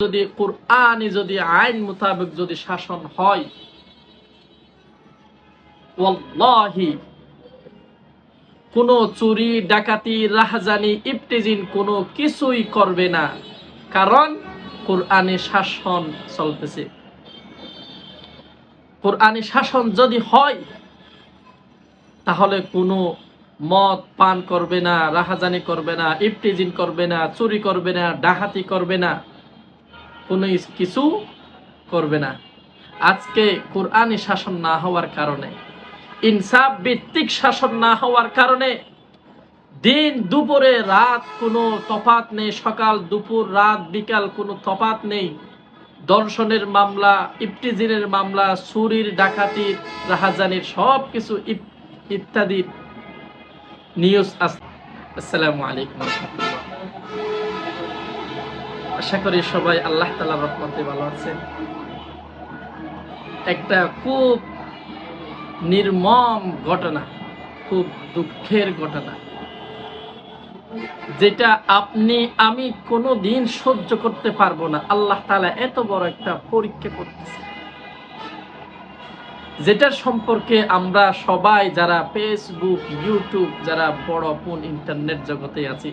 যদি কুরআনে যদি আইন মোতাবেক যদি শাসন হয়, ওয়াল্লাহি কোনো চুরি ডাকাতি রাহাজানি ইফতিজিন কোনো কিছুই করবে না, কারণ কুরআনে শাসন চলতেছে। কুরআনে শাসন যদি হয় তাহলে কোনো মদ পান করবে না, রাহাজানি করবে না, ইফতিজিন করবে না, চুরি করবে না, ডাকাতি করবে না, কোনো কিছু করবে না। আজকে কুরআনি শাসন না হওয়ার কারণে, ইনসাফ ভিত্তিক শাসন না হওয়ার কারণে দিন দুপুরে রাত কোনো তফাৎ নেই, সকাল দুপুর রাত বিকাল কোনো তফাৎ নেই। দর্শনের মামলা, ইফতিজিনের মামলা, চুরির ডাকাতির রাহাজানির সব কিছু ইত্যাদি নিউজ আসছে। আসসালামু আলাইকুম ওয়া রাহমাতুল্লাহ। আশা করি সবাই আল্লাহ তাআলার রহমতে ভালো আছেন। একটা খুব নির্মম ঘটনা, খুব দুঃখের ঘটনা, যেটা আপনি আমি কোনোদিন সহ্য করতে পারবো না। আল্লাহ তাআলা এত বড় একটা পরীক্ষা করতেছে, যেটার সম্পর্কে আমরা সবাই যারা ফেসবুক, ইউটিউব, যারা বড় ইন্টারনেট জগতে আছি,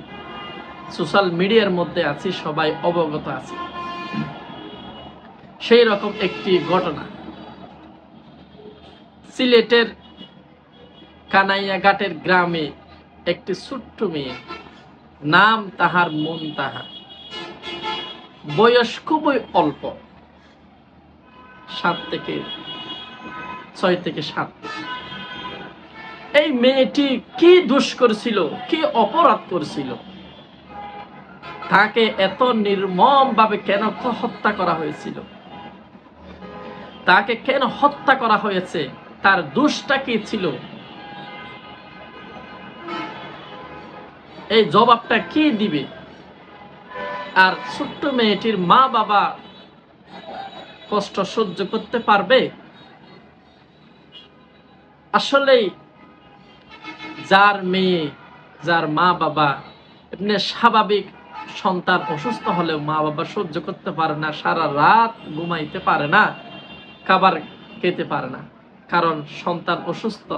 সোশ্যাল মিডিয়ার মধ্যে আছি, সবাই অবগত আছি। সেই রকম একটি ঘটনা সিলেটের কানাইয়াঘাটের গ্রামে একটি ছোট্ট মেয়ে, নাম তাহার মুনতাহা, বয়স খুবই অল্প, 6 থেকে 7। এই মেয়েটি কি দোষ করেছিল, কি অপরাধ করেছিল, তাকে এত নির্মম ভাবে কেন হত্যা করা হয়েছিল, তাকে কেন হত্যা করা হয়েছে, তার দোষটা কি ছিল, এই জবাবটা কি দিবে? আর ছোট্ট মেয়েটির মা বাবা কষ্ট সহ্য করতে পারবে? আসলেই যার মেয়ে, যার মা বাবা, এমনি স্বাভাবিক সন্তান অসুস্থ হলেও মা বাবা সহ্য করতে পারে না, সারা রাত ঘুমাইতে পারে না, খাবার খেতে পারে না, কারণ সন্তান অসুস্থ।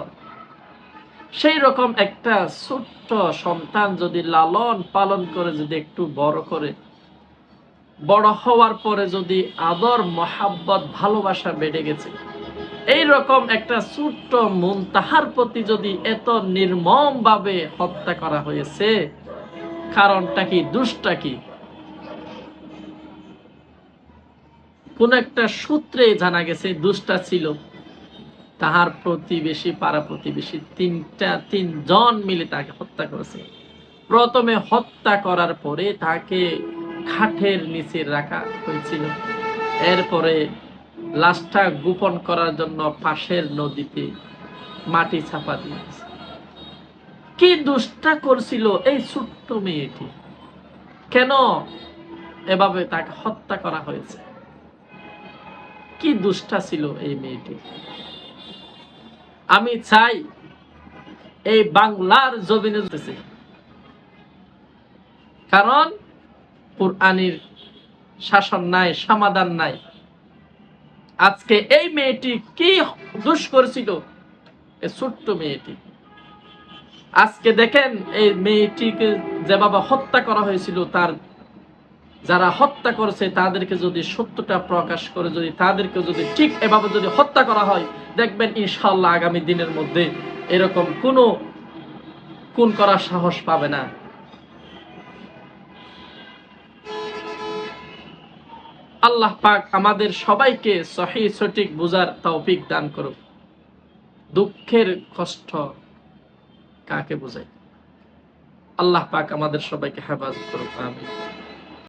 সেই রকম একটা ছোট্ট সন্তান যদি লালন পালন করে, যদি একটু বড় করে, বড় হওয়ার পরে যদি আদর মহাব্বত ভালোবাসা বেড়ে গেছে, এই রকম একটা ছোট্ট মুনতাহার প্রতি যদি এত নির্মম ভাবে হত্যা করা হয়েছে, কারণটা কি, দোষটা কি? কোন একটা সূত্রে জানা গেছে দোষটা ছিল তাহার প্রতিবেশী, পাড়া প্রতিবেশী 3জন মিলে তাকে হত্যা করেছে। প্রথমে হত্যা করার পরে তাকে খাটের নিচে রাখা হয়েছিল, এরপরে লাশটা গোপন করার জন্য পাশের নদীতে মাটি চাপা দিয়েছে। কি দোষটা করছিল এই ছোট্ট মেয়েটি, কেন এভাবে তাকে হত্যা করা হয়েছে? কি দোষটা ছিল এই মেয়েটি? আমি চাই এই বাংলার জমিনে, কারণ কুরআনের শাসন নাই, সমাধান নাই। আজকে এই মেয়েটি কি দোষ করেছিল, এই ছোট্ট মেয়েটি? আজকে দেখেন এই মেয়েটিকে যেভাবে হত্যা করা হয়েছিল, তার যারা হত্যা করেছে তাদেরকে যদি সত্যটা প্রকাশ করে, যদি তাদেরকে যদি ঠিক এভাবে যদি হত্যা করা হয়, দেখবেন ইনশাআল্লাহ আগামী দিনের মধ্যে এরকম কোনো খুন করার সাহস পাবে না। আল্লাহ পাক আমাদের সবাইকে সহিহ সঠিক বুঝার তৌফিক দান করুক। দুঃখের কষ্ট কাকে বোঝায়? আল্লাহ পাক আমাদের সবাইকে হেফাজত করুক। আমিন।